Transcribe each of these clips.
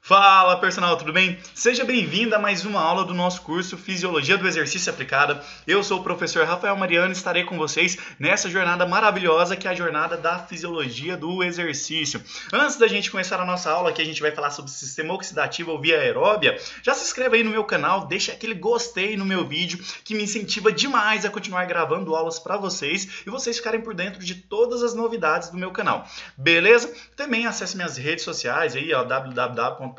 Fala, personal, tudo bem? Seja bem-vindo a mais uma aula do nosso curso Fisiologia do Exercício Aplicada. Eu sou o professor Rafael Mariano e estarei com vocês nessa jornada maravilhosa que é a jornada da Fisiologia do Exercício. Antes da gente começar a nossa aula, que a gente vai falar sobre o sistema oxidativo ou via aeróbia, já se inscreva aí no meu canal, deixa aquele gostei no meu vídeo que me incentiva demais a continuar gravando aulas para vocês e vocês ficarem por dentro de todas as novidades do meu canal. Beleza? Também acesse minhas redes sociais aí, ó, www.personaltrainerderesultado.com.br.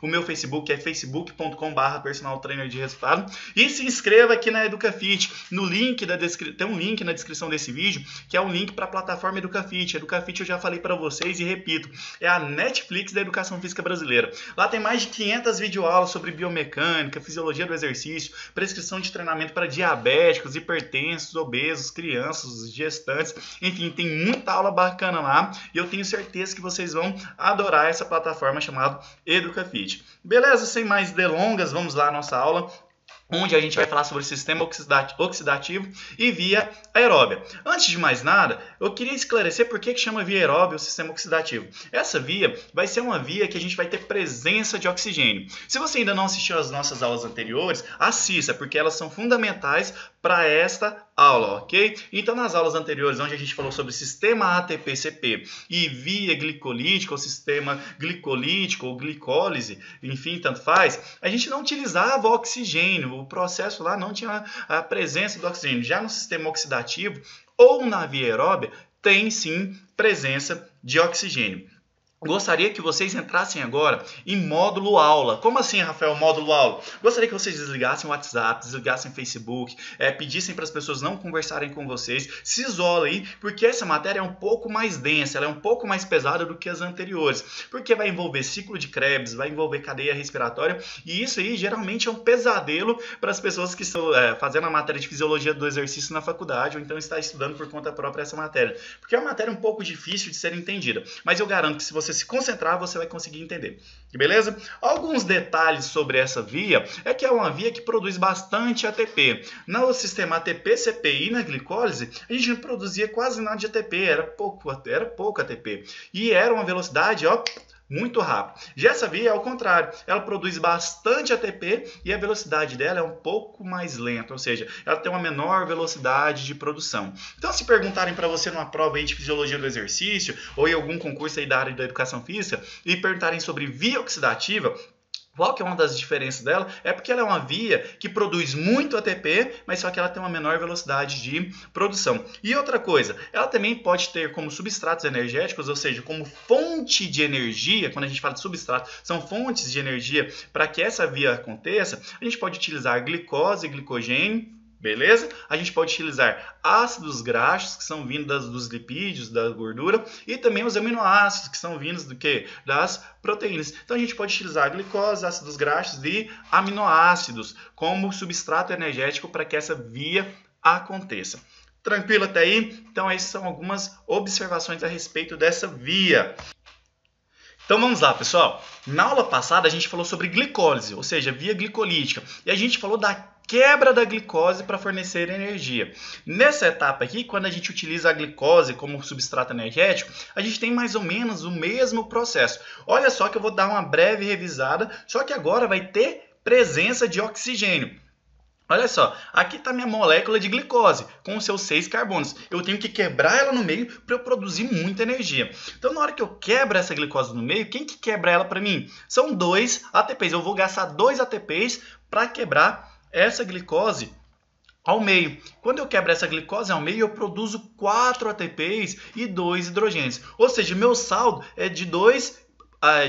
O meu Facebook é facebook.com/personaltrainerderesultado e se inscreva aqui na EducaFit. No link da tem um link na descrição desse vídeo que é um link para a plataforma EducaFit. EducaFit eu já falei para vocês e repito, é a Netflix da educação física brasileira. Lá tem mais de 500 videoaulas sobre biomecânica, fisiologia do exercício, prescrição de treinamento para diabéticos, hipertensos, obesos, crianças, gestantes, enfim, tem muita aula bacana lá e eu tenho certeza que vocês vão adorar essa plataforma chamada EducaFit. Beleza? Sem mais delongas, vamos lá à nossa aula, onde a gente vai falar sobre o sistema oxidativo e via aeróbia. Antes de mais nada, eu queria esclarecer por que chama via aeróbia o sistema oxidativo. Essa via vai ser uma via que a gente vai ter presença de oxigênio. Se você ainda não assistiu às nossas aulas anteriores, assista, porque elas são fundamentais para esta aula, ok? Então, nas aulas anteriores, onde a gente falou sobre sistema ATP-CP e via glicolítica, ou sistema glicolítico, ou glicólise, enfim, tanto faz, a gente não utilizava oxigênio, o processo lá não tinha a presença do oxigênio. Já no sistema oxidativo ou na via aeróbia, tem sim presença de oxigênio. Gostaria que vocês entrassem agora em módulo aula. Como assim, Rafael, módulo aula? Gostaria que vocês desligassem o WhatsApp, desligassem o Facebook, pedissem para as pessoas não conversarem com vocês, se isolem aí, porque essa matéria é um pouco mais densa, ela é um pouco mais pesada do que as anteriores, porque vai envolver ciclo de Krebs, vai envolver cadeia respiratória, e isso aí geralmente é um pesadelo para as pessoas que estão fazendo a matéria de fisiologia do exercício na faculdade, ou então está estudando por conta própria essa matéria, porque é uma matéria um pouco difícil de ser entendida, mas eu garanto que se você se concentrar, você vai conseguir entender. Beleza? Alguns detalhes sobre essa via é que é uma via que produz bastante ATP. No sistema ATP-CP e na glicólise, a gente não produzia quase nada de ATP, era pouco ATP. E era uma velocidade, ó, muito rápido. Já essa via é ao contrário, ela produz bastante ATP e a velocidade dela é um pouco mais lenta, ou seja, ela tem uma menor velocidade de produção. Então, se perguntarem para você numa prova aí de fisiologia do exercício ou em algum concurso aí da área da educação física e perguntarem sobre via oxidativa, qual que é uma das diferenças dela? É porque ela é uma via que produz muito ATP, mas só que ela tem uma menor velocidade de produção. E outra coisa, ela também pode ter como substratos energéticos, ou seja, como fonte de energia, quando a gente fala de substrato, são fontes de energia para que essa via aconteça, a gente pode utilizar glicose e glicogênio. Beleza? A gente pode utilizar ácidos graxos, que são vindos dos lipídios, da gordura, e também os aminoácidos, que são vindos do quê? Das proteínas. Então a gente pode utilizar glicose, ácidos graxos e aminoácidos como substrato energético para que essa via aconteça. Tranquilo até aí? Então essas são algumas observações a respeito dessa via. Então vamos lá, pessoal. Na aula passada a gente falou sobre glicólise, ou seja, via glicolítica, e a gente falou da quebra da glicose para fornecer energia. Nessa etapa aqui, quando a gente utiliza a glicose como substrato energético, a gente tem mais ou menos o mesmo processo. Olha só que eu vou dar uma breve revisada, só que agora vai ter presença de oxigênio. Olha só, aqui está minha molécula de glicose com os seus 6 carbonos. Eu tenho que quebrar ela no meio para eu produzir muita energia. Então, na hora que eu quebro essa glicose no meio, quem que quebra ela para mim? São 2 ATPs. Eu vou gastar 2 ATPs para quebrar essa glicose ao meio. Quando eu quebro essa glicose ao meio, eu produzo 4 ATPs e 2 hidrogênios. Ou seja, meu saldo é de 2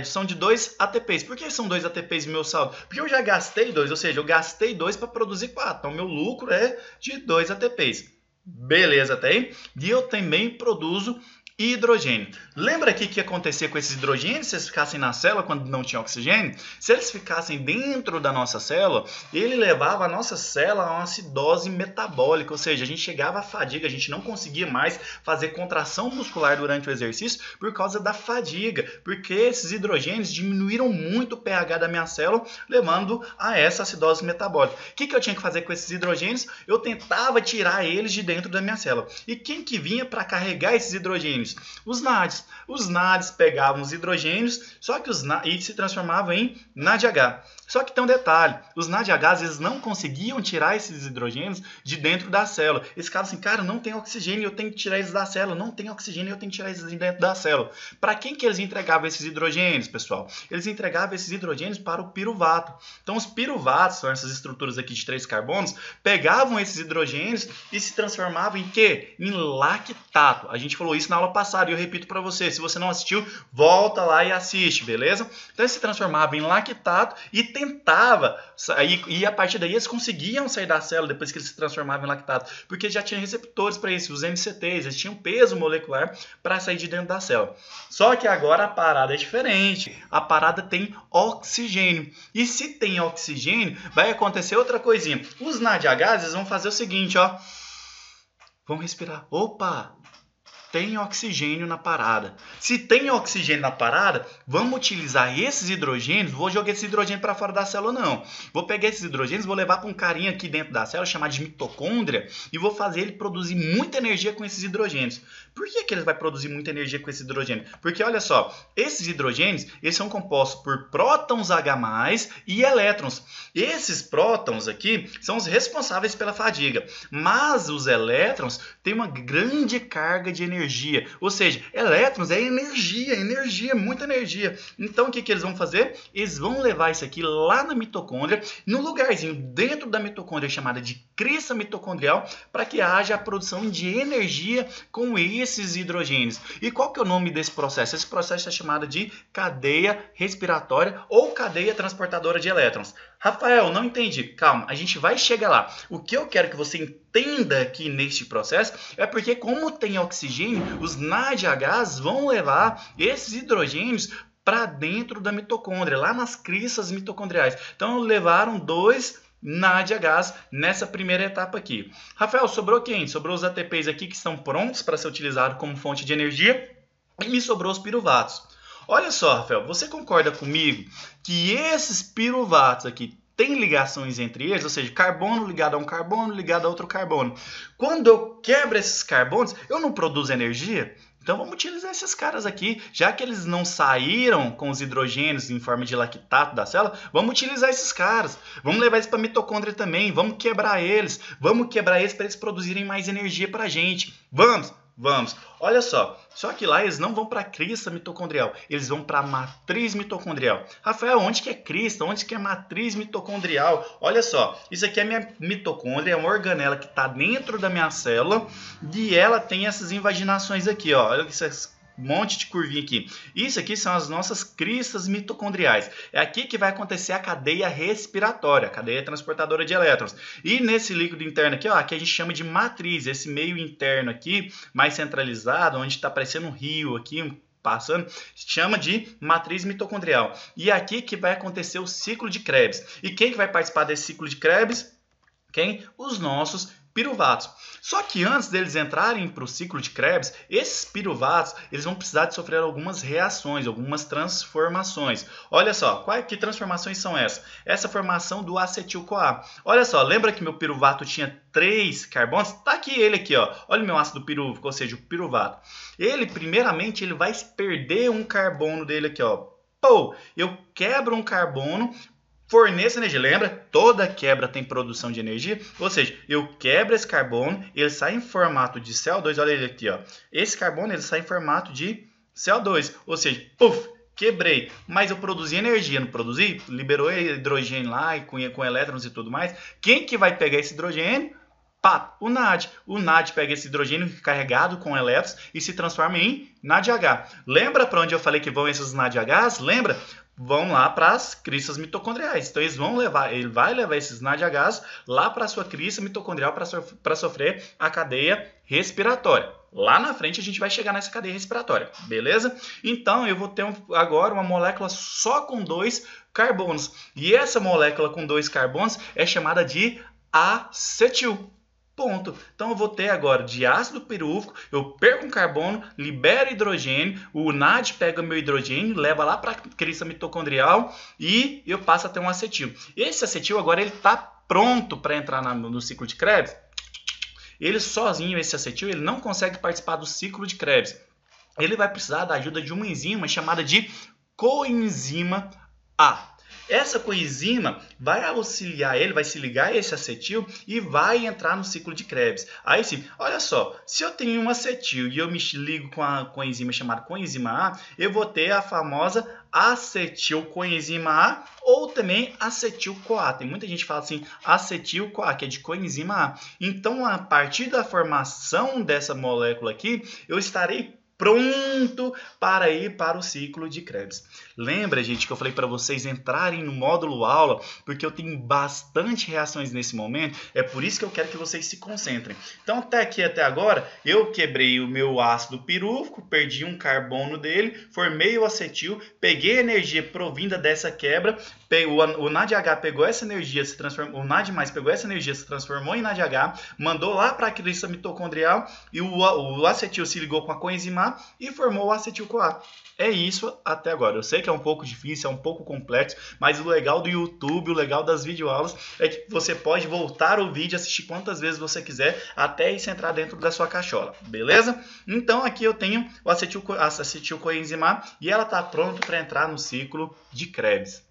são de 2 ATPs. Por que são 2 ATPs no meu saldo? Porque eu já gastei 2, ou seja, eu gastei 2 para produzir 4. Então, meu lucro é de 2 ATPs. Beleza, até aí? E eu também produzo hidrogênio. Lembra aqui o que ia acontecer com esses hidrogênios se eles ficassem na célula quando não tinha oxigênio? Se eles ficassem dentro da nossa célula, ele levava a nossa célula a uma acidose metabólica, ou seja, a gente chegava à fadiga, a gente não conseguia mais fazer contração muscular durante o exercício por causa da fadiga, porque esses hidrogênios diminuíram muito o pH da minha célula, levando a essa acidose metabólica. O que eu tinha que fazer com esses hidrogênios? Eu tentava tirar eles de dentro da minha célula. E quem que vinha para carregar esses hidrogênios? hidrogênios? Os NADs. Os NADs pegavam os hidrogênios só que e se transformavam em NADH. Só que tem um detalhe, os NADHs eles não conseguiam tirar esses hidrogênios de dentro da célula. Eles ficavam assim, cara, não tem oxigênio, eu tenho que tirar eles da célula. Não tem oxigênio, eu tenho que tirar eles de dentro da célula. Para quem que eles entregavam esses hidrogênios, pessoal? Eles entregavam esses hidrogênios para o piruvato. Então os piruvatos, são essas estruturas aqui de 3 carbonos, pegavam esses hidrogênios e se transformavam em quê? Em lactato. A gente falou isso na aula passada e eu repito para você. Se você não assistiu, volta lá e assiste, beleza? Então eles se transformavam em lactato e tentava, e a partir daí eles conseguiam sair da célula depois que eles se transformavam em lactato, porque já tinha receptores para isso, os MCTs, eles tinham peso molecular para sair de dentro da célula. Só que agora a parada é diferente, a parada tem oxigênio, e se tem oxigênio, vai acontecer outra coisinha. Os NADHs vão fazer o seguinte, ó, vão respirar, opa, tem oxigênio na parada. Se tem oxigênio na parada, vamos utilizar esses hidrogênios. Vou jogar esse hidrogênio para fora da célula, não. Vou pegar esses hidrogênios, vou levar para um carinha aqui dentro da célula, chamado de mitocôndria, e vou fazer ele produzir muita energia com esses hidrogênios. Por que ele vai produzir muita energia com esse hidrogênio? Porque, olha só, esses hidrogênios eles são compostos por prótons H+, e elétrons. Esses prótons aqui são os responsáveis pela fadiga, mas os elétrons têm uma grande carga de energia, ou seja, elétrons é energia, muita energia. Então o que eles vão fazer? Eles vão levar isso aqui lá na mitocôndria, no lugarzinho dentro da mitocôndria chamada de crista mitocondrial, para que haja a produção de energia com esses hidrogênios. E qual que é o nome desse processo? Esse processo é chamado de cadeia respiratória ou cadeia transportadora de elétrons. Rafael, não entendi. Calma, a gente vai chegar lá. O que eu quero que você entenda aqui neste processo é porque, como tem oxigênio, os NADHs vão levar esses hidrogênios para dentro da mitocôndria, lá nas cristas mitocondriais. Então, levaram 2 NADHs nessa primeira etapa aqui. Rafael, sobrou quem? Sobrou os ATPs aqui que estão prontos para ser utilizados como fonte de energia e me sobrou os piruvatos. Olha só, Rafael, você concorda comigo que esses piruvatos aqui têm ligações entre eles, ou seja, carbono ligado a um carbono ligado a outro carbono. Quando eu quebro esses carbonos, eu não produzo energia? Então vamos utilizar esses caras aqui, já que eles não saíram com os hidrogênios em forma de lactato da célula, vamos utilizar esses caras. Vamos levar eles para a mitocôndria também, vamos quebrar eles para eles produzirem mais energia para a gente. Vamos! Vamos. Olha só que lá eles não vão para a crista mitocondrial, eles vão para a matriz mitocondrial. Rafael, onde que é crista? Onde que é matriz mitocondrial? Olha só, isso aqui é minha mitocôndria, é uma organela que está dentro da minha célula e ela tem essas invaginações aqui, ó. Olha essas monte de curvinha aqui. Isso aqui são as nossas cristas mitocondriais. É aqui que vai acontecer a cadeia respiratória, a cadeia transportadora de elétrons. E nesse líquido interno aqui, ó, aqui a gente chama de matriz, esse meio interno aqui, mais centralizado, onde está parecendo um rio aqui, passando, chama de matriz mitocondrial. E é aqui que vai acontecer o ciclo de Krebs. E quem que vai participar desse ciclo de Krebs? Quem? Os nossos piruvatos. Só que antes deles entrarem para o ciclo de Krebs, esses piruvatos eles vão precisar de sofrer algumas reações, algumas transformações. Olha só, que transformações são essas? Essa formação do acetil-CoA. Olha só, lembra que meu piruvato tinha 3 carbonos? Tá aqui ele aqui, ó. Olha o meu ácido pirúvico, ou seja, o piruvato. Ele, primeiramente, ele vai perder um carbono dele aqui, ó. Pô, eu quebro um carbono, forneço energia. Lembra? Toda quebra tem produção de energia. Ou seja, eu quebro esse carbono, ele sai em formato de CO2. Olha ele aqui, ó. Esse carbono ele sai em formato de CO2. Ou seja, puf, quebrei. Mas eu produzi energia, não produzi? Liberou hidrogênio lá e com elétrons e tudo mais. Quem que vai pegar esse hidrogênio? Pá, o NAD. O NAD pega esse hidrogênio carregado com elétrons e se transforma em NADH. Lembra para onde eu falei que vão esses NADHs? Lembra? Vão lá para as cristas mitocondriais. Então ele vai levar esses NADHs lá para a sua crista mitocondrial para sofrer a cadeia respiratória. Lá na frente a gente vai chegar nessa cadeia respiratória, beleza? Então eu vou ter agora uma molécula só com 2 carbonos. E essa molécula com 2 carbonos é chamada de acetil. Ponto. Então eu vou ter agora de ácido pirúvico, eu perco um carbono, libero hidrogênio, o NAD pega meu hidrogênio, leva lá para a crista mitocondrial e eu passo a ter um acetil. Esse acetil agora ele está pronto para entrar no ciclo de Krebs. Ele sozinho, esse acetil, ele não consegue participar do ciclo de Krebs. ele vai precisar da ajuda de uma enzima chamada de coenzima A. Essa coenzima vai auxiliar ele, vai se ligar a esse acetil e vai entrar no ciclo de Krebs. Aí sim, olha só, se eu tenho um acetil e eu me ligo com a coenzima chamada coenzima A, eu vou ter a famosa acetilcoenzima A ou também acetil-CoA. Tem muita gente que fala assim, acetil-CoA, que é de coenzima A. Então, a partir da formação dessa molécula aqui, eu estarei pronto para ir para o ciclo de Krebs. Lembra, gente, que eu falei para vocês entrarem no módulo aula, porque eu tenho bastante reações nesse momento, é por isso que eu quero que vocês se concentrem. Então, até agora, eu quebrei o meu ácido pirúvico, perdi um carbono dele, formei o acetil, peguei a energia provinda dessa quebra, o NADH pegou essa energia, o NAD+ pegou essa energia, se transformou em NADH, mandou lá para a crista mitocondrial e o acetil se ligou com a coenzima A e formou o acetil-CoA. É isso até agora. Eu sei que é um pouco difícil, é um pouco complexo, mas o legal do YouTube, o legal das videoaulas é que você pode voltar o vídeo, assistir quantas vezes você quiser, até isso entrar dentro da sua cachola, beleza? Então aqui eu tenho a acetilcoenzima A e ela está pronta para entrar no ciclo de Krebs.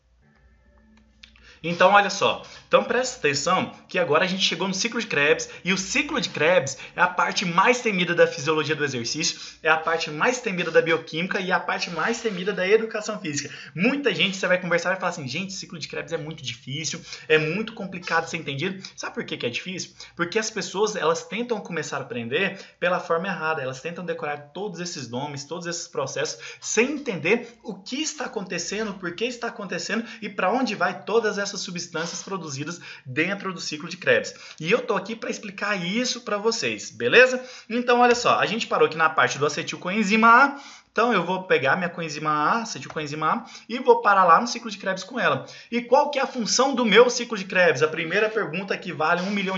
Então, olha só. Então, presta atenção que agora a gente chegou no ciclo de Krebs e o ciclo de Krebs é a parte mais temida da fisiologia do exercício, é a parte mais temida da bioquímica e a parte mais temida da educação física. Muita gente, você vai conversar e vai falar assim, gente, o ciclo de Krebs é muito difícil, é muito complicado de ser entendido. Sabe por que é difícil? Porque as pessoas, elas tentam começar a aprender pela forma errada, elas tentam decorar todos esses nomes, todos esses processos, sem entender o que está acontecendo, por que está acontecendo e para onde vai todas essas substâncias produzidas dentro do ciclo de Krebs. E eu tô aqui para explicar isso para vocês, beleza? Então, olha só, a gente parou aqui na parte do acetilcoenzima A. Então, eu vou pegar minha coenzima A, acetilcoenzima A, e vou parar lá no ciclo de Krebs com ela. E qual que é a função do meu ciclo de Krebs? A primeira pergunta que vale R$1 milhão.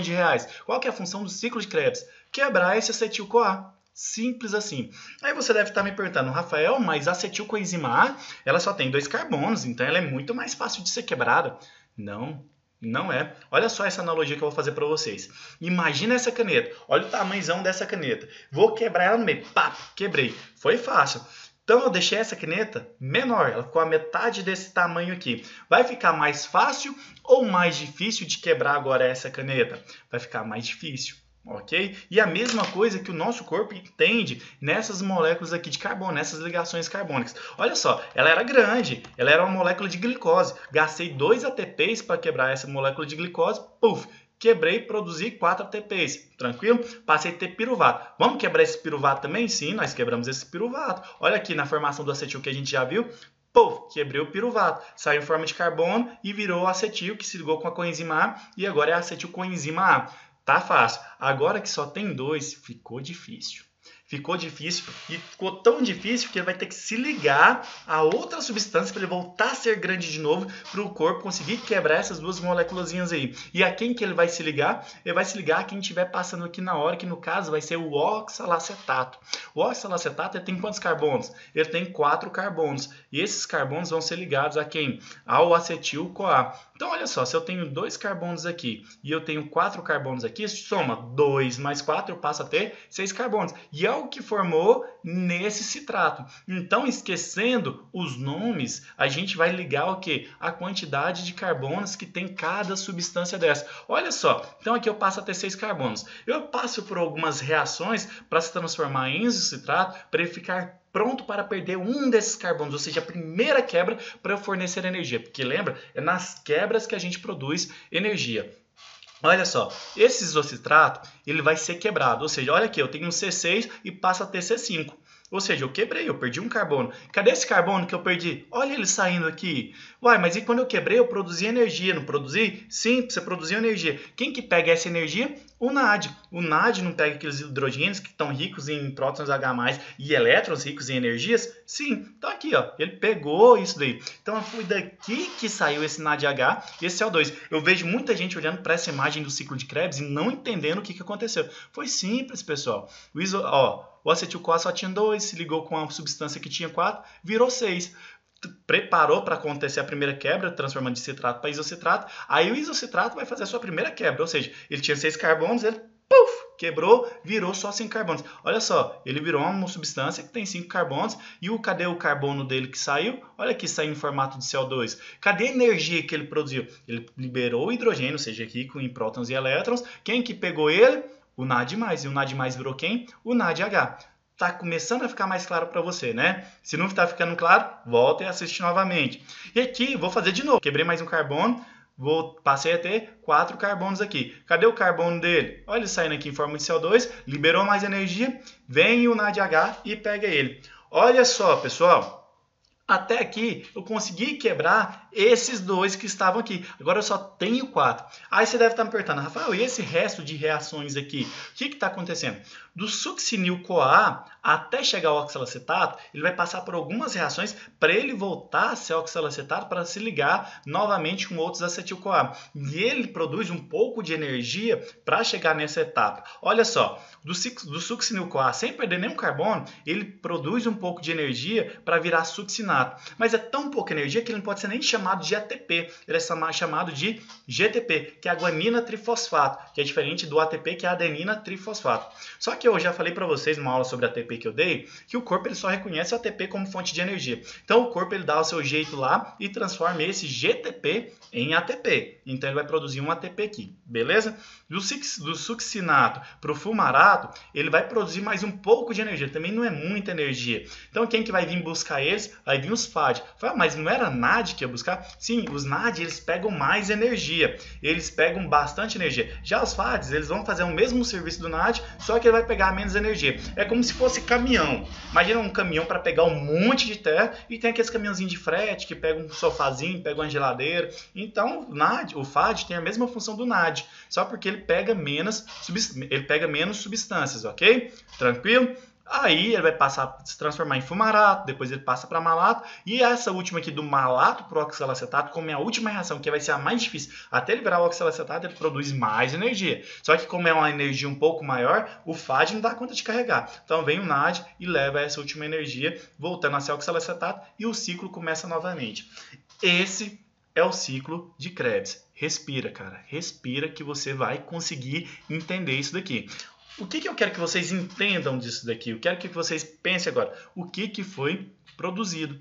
Qual que é a função do ciclo de Krebs? Quebrar esse acetil-CoA. Simples assim. Aí você deve estar me perguntando, Rafael, mas a acetilcoenzima A, ela só tem 2 carbonos, então ela é muito mais fácil de ser quebrada. Não, não é. Olha só essa analogia que eu vou fazer para vocês. Imagina essa caneta. Olha o tamanhozão dessa caneta. Vou quebrar ela no meio. Pá, quebrei. Foi fácil. Então eu deixei essa caneta menor. Ela ficou a metade desse tamanho aqui. Vai ficar mais fácil ou mais difícil de quebrar agora essa caneta? Vai ficar mais difícil. Ok? E a mesma coisa que o nosso corpo entende nessas moléculas aqui de carbono, nessas ligações carbônicas. Olha só, ela era grande, ela era uma molécula de glicose. Gastei 2 ATPs para quebrar essa molécula de glicose, puf, quebrei, produzi 4 ATPs. Tranquilo? Passei a ter piruvato. Vamos quebrar esse piruvato também? Sim, nós quebramos esse piruvato. Olha aqui na formação do acetil que a gente já viu. Puf, quebrei o piruvato. Saiu em forma de carbono e virou acetil, que se ligou com a coenzima A e agora é acetilcoenzima A. Tá fácil. Agora que só tem 2, ficou difícil. Ficou difícil e ficou tão difícil que ele vai ter que se ligar a outra substância para ele voltar a ser grande de novo para o corpo conseguir quebrar essas 2 moléculazinhas aí. E a quem que ele vai se ligar? Ele vai se ligar a quem estiver passando aqui na hora, que no caso vai ser o oxalacetato. O oxalacetato ele tem quantos carbonos? Ele tem 4 carbonos. E esses carbonos vão ser ligados a quem? Ao acetil-CoA. Então, olha só, se eu tenho 2 carbonos aqui e eu tenho 4 carbonos aqui, soma 2 mais 4, eu passo a ter 6 carbonos. E é o que formou nesse citrato. Então, esquecendo os nomes, a gente vai ligar o quê? A quantidade de carbonos que tem cada substância dessa. Olha só, então aqui eu passo a ter 6 carbonos. Eu passo por algumas reações para se transformar em isocitrato, para ele ficar pronto para perder um desses carbonos, ou seja, a primeira quebra para eu fornecer energia. Porque lembra, é nas quebras que a gente produz energia. Olha só, esse isocitrato ele vai ser quebrado, ou seja, olha aqui, eu tenho um C6 e passa a ter C5. Ou seja, eu quebrei, eu perdi um carbono. Cadê esse carbono que eu perdi? Olha ele saindo aqui. Uai, mas e quando eu quebrei, eu produzi energia, não produzi? Sim, você produziu energia. Quem que pega essa energia? O NAD. O NAD não pega aqueles hidrogênios que estão ricos em prótons H+, e elétrons ricos em energias? Sim. Então aqui, ó, ele pegou isso daí. Então foi daqui que saiu esse NADH e esse CO2. Eu vejo muita gente olhando para essa imagem do ciclo de Krebs e não entendendo o que aconteceu. Foi simples, pessoal. O acetil-CoA só tinha 2, se ligou com uma substância que tinha 4, virou 6. Preparou para acontecer a primeira quebra, transformando de citrato para isocitrato. Aí o isocitrato vai fazer a sua primeira quebra, ou seja, ele tinha 6 carbonos, ele quebrou, virou só 5 carbonos. Olha só, ele virou uma substância que tem 5 carbonos. E cadê o carbono dele que saiu? Olha aqui, saiu em formato de CO2. Cadê a energia que ele produziu? Ele liberou o hidrogênio, ou seja, rico em prótons e elétrons. Quem que pegou ele? O NAD+. E o NAD+ virou quem? O NADH. Tá começando a ficar mais claro para você, né? Se não está ficando claro, volta e assiste novamente. E aqui, vou fazer de novo. Quebrei mais um carbono. Passei a ter 4 carbonos aqui. Cadê o carbono dele? Olha ele saindo aqui em forma de CO2, liberou mais energia, vem o NADH e pega ele. Olha só, pessoal. Até aqui eu consegui quebrar esses dois que estavam aqui. Agora eu só tenho 4. Aí você deve estar me perguntando, Rafael, e esse resto de reações aqui? O que está acontecendo? Do succinil-CoA até chegar ao oxalacetato, ele vai passar por algumas reações para ele voltar a ser oxalacetato para se ligar novamente com outros acetil-CoA. E ele produz um pouco de energia para chegar nessa etapa. Olha só, do succinil-CoA, sem perder nenhum carbono, ele produz um pouco de energia para virar succinato. Mas é tão pouca energia que ele não pode ser nem chamado de ATP. Ele é chamado de GTP, que é a guanina trifosfato, que é diferente do ATP, que é a adenina trifosfato. Só que eu já falei para vocês numa aula sobre ATP que eu dei, que o corpo ele só reconhece o ATP como fonte de energia. Então o corpo ele dá o seu jeito lá e transforma esse GTP em ATP. Então ele vai produzir um ATP aqui, beleza? Do succinato para o fumarato, ele vai produzir mais um pouco de energia. Também não é muita energia. Então quem que vai vir buscar eles? Vai vir os FAD. Mas não era NAD que ia buscar? Sim, os NAD eles pegam mais energia. Eles pegam bastante energia. Já os FADs, eles vão fazer o mesmo serviço do NAD, só que ele vai pegar menos energia. É como se fosse caminhão. Imagina um caminhão para pegar um monte de terra e tem aqueles caminhãozinhos de frete que pegam um sofazinho, pegam uma geladeira. Então o FAD tem a mesma função do NAD, só porque ele pega menos substâncias, ok? Tranquilo? Aí ele vai passar a se transformar em fumarato, depois ele passa para malato, e essa última aqui do malato para o oxalacetato, como é a última reação, que vai ser a mais difícil, até ele virar o oxalacetato, ele produz mais energia. Só que como é uma energia um pouco maior, o FAD não dá conta de carregar. Então vem o NAD e leva essa última energia, voltando a ser oxalacetato, e o ciclo começa novamente. Esse é o ciclo de Krebs. Respira, cara. Respira que você vai conseguir entender isso daqui. O que eu quero que vocês entendam disso daqui? Eu quero que vocês pensem agora. O que foi produzido?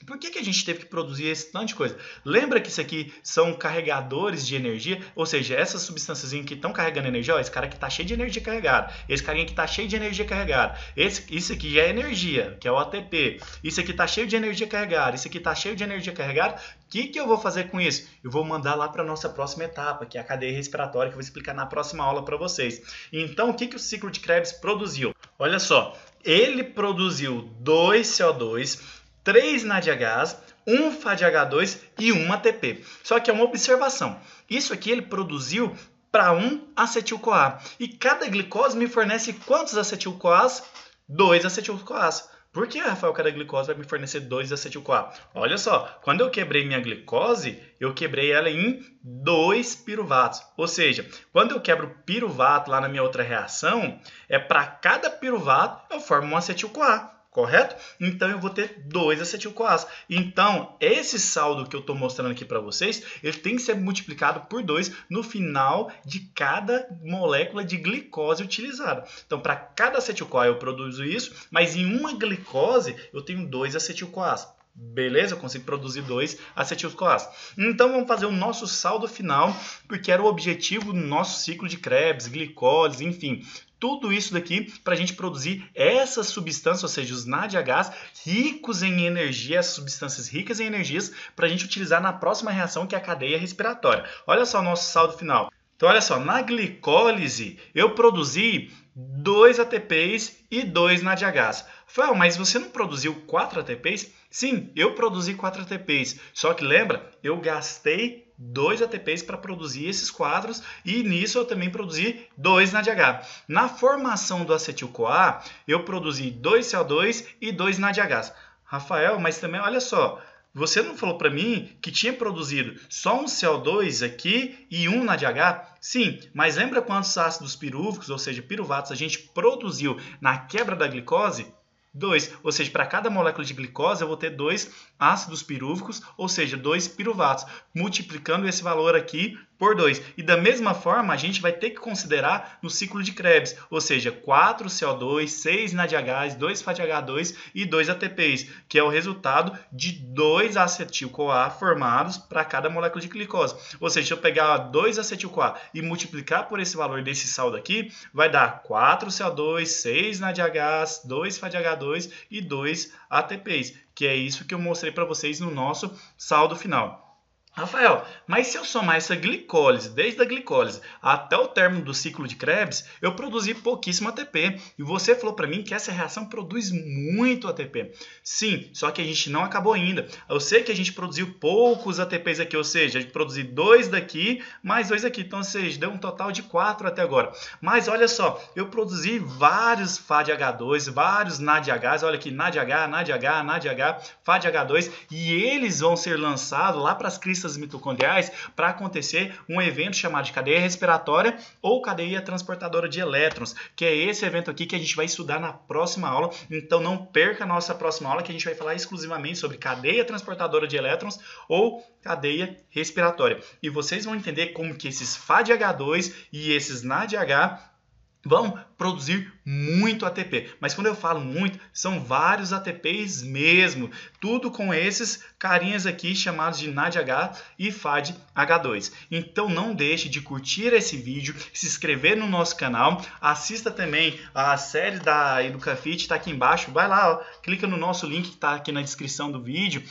Por que a gente teve que produzir esse tanto de coisa? Lembra que isso aqui são carregadores de energia? Ou seja, essas substâncias que estão carregando energia, ó, esse cara aqui está cheio de energia carregada. Esse carinha aqui está cheio de energia carregada. Isso aqui já é energia, que é o ATP. Isso aqui está cheio de energia carregada. Isso aqui está cheio de energia carregada. O que eu vou fazer com isso? Eu vou mandar lá para a nossa próxima etapa, que é a cadeia respiratória, que eu vou explicar na próxima aula para vocês. Então, o que o ciclo de Krebs produziu? Olha só, ele produziu 2 CO2, 3 NADHs, 1 FADH2 e 1 ATP. Só que é uma observação. Isso aqui ele produziu para 1 acetil-CoA. E cada glicose me fornece quantos acetil-CoAs? 2 acetil-CoAs. Por que, Rafael, cada glicose vai me fornecer 2 acetil-CoA? Olha só, quando eu quebrei minha glicose, eu quebrei ela em 2 piruvatos. Ou seja, quando eu quebro piruvato lá na minha outra reação, para cada piruvato eu formo um acetil-CoA. Correto? Então eu vou ter 2 acetil-CoAs. Então, esse saldo que eu estou mostrando aqui para vocês, ele tem que ser multiplicado por 2 no final de cada molécula de glicose utilizada. Então, para cada acetil-CoA eu produzo isso, mas em uma glicose eu tenho 2 acetil-CoAs. Beleza? Eu consigo produzir 2 acetil-CoAs. Então, vamos fazer o nosso saldo final, porque era o objetivo do nosso ciclo de Krebs, glicólise, enfim. Tudo isso daqui para a gente produzir essas substâncias, ou seja, os NADHs ricos em energia, essas substâncias ricas em energias, para a gente utilizar na próxima reação, que é a cadeia respiratória. Olha só o nosso saldo final. Então, olha só, na glicólise eu produzi 2 ATPs e 2 NADHs. Rafael, mas você não produziu 4 ATPs? Sim, eu produzi 4 ATPs. Só que lembra, eu gastei 2 ATPs para produzir esses quadros e nisso eu também produzi 2 NADH. Na formação do acetil-CoA, eu produzi 2 CO2 e 2 NADHs. Rafael, mas também, olha só, você não falou para mim que tinha produzido só um CO2 aqui e um NADH? Sim, mas lembra quantos ácidos pirúvicos, ou seja, piruvatos, a gente produziu na quebra da glicose? 2, ou seja, para cada molécula de glicose eu vou ter 2 ácidos pirúvicos, ou seja, 2 piruvatos, multiplicando esse valor aqui por 2. E da mesma forma, a gente vai ter que considerar no ciclo de Krebs, ou seja, 4 CO2, 6 NADH, 2 FADH2 e 2 ATPs, que é o resultado de 2 acetil-CoA formados para cada molécula de glicose. Ou seja, se eu pegar 2 acetil-CoA e multiplicar por esse valor desse saldo aqui, vai dar 4 CO2, 6 NADH, 2 FADH2 e 2 ATPs, que é isso que eu mostrei para vocês no nosso saldo final. Rafael, mas se eu somar essa glicólise, desde a glicólise até o término do ciclo de Krebs, eu produzi pouquíssimo ATP. E você falou para mim que essa reação produz muito ATP. Sim, só que a gente não acabou ainda. Eu sei que a gente produziu poucos ATPs aqui, ou seja, a gente produziu 2 daqui, mais 2 aqui. Então, ou seja, deu um total de 4 até agora. Mas olha só, eu produzi vários FADH2, vários NADHs, olha aqui, NADH, NADH, NADH, FADH2, e eles vão ser lançados lá para as cristas mitocondriais para acontecer um evento chamado de cadeia respiratória ou cadeia transportadora de elétrons, que é esse evento aqui que a gente vai estudar na próxima aula. Então não perca a nossa próxima aula, que a gente vai falar exclusivamente sobre cadeia transportadora de elétrons ou cadeia respiratória. E vocês vão entender como que esses FADH2 e esses NADH vão produzir muito ATP. Mas quando eu falo muito, são vários ATPs mesmo. Tudo com esses carinhas aqui chamados de NADH e FADH2. Então não deixe de curtir esse vídeo, se inscrever no nosso canal. Assista também a série da EducaFit, está aqui embaixo. Vai lá, ó, clica no nosso link que está aqui na descrição do vídeo,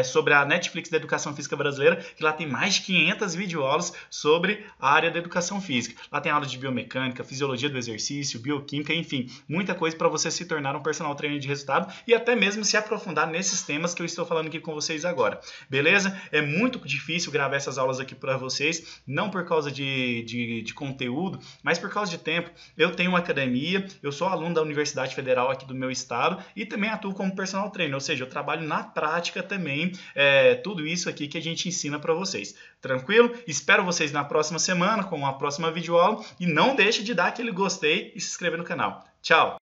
sobre a Netflix da Educação Física Brasileira, que lá tem mais de 500 videoaulas sobre a área da Educação Física. Lá tem aula de biomecânica, fisiologia do exercício, bioquímica, enfim, muita coisa para você se tornar um personal trainer de resultado e até mesmo se aprofundar nesses temas que eu estou falando aqui com vocês agora, beleza? É muito difícil gravar essas aulas aqui para vocês, não por causa de conteúdo, mas por causa de tempo. Eu tenho uma academia, eu sou aluno da Universidade Federal aqui do meu estado e também atuo como personal trainer, ou seja, eu trabalho na prática também, tudo isso aqui que a gente ensina para vocês. Tranquilo? Espero vocês na próxima semana com a próxima videoaula e não deixe de dar aquele gostei e se inscrever no canal. Tchau!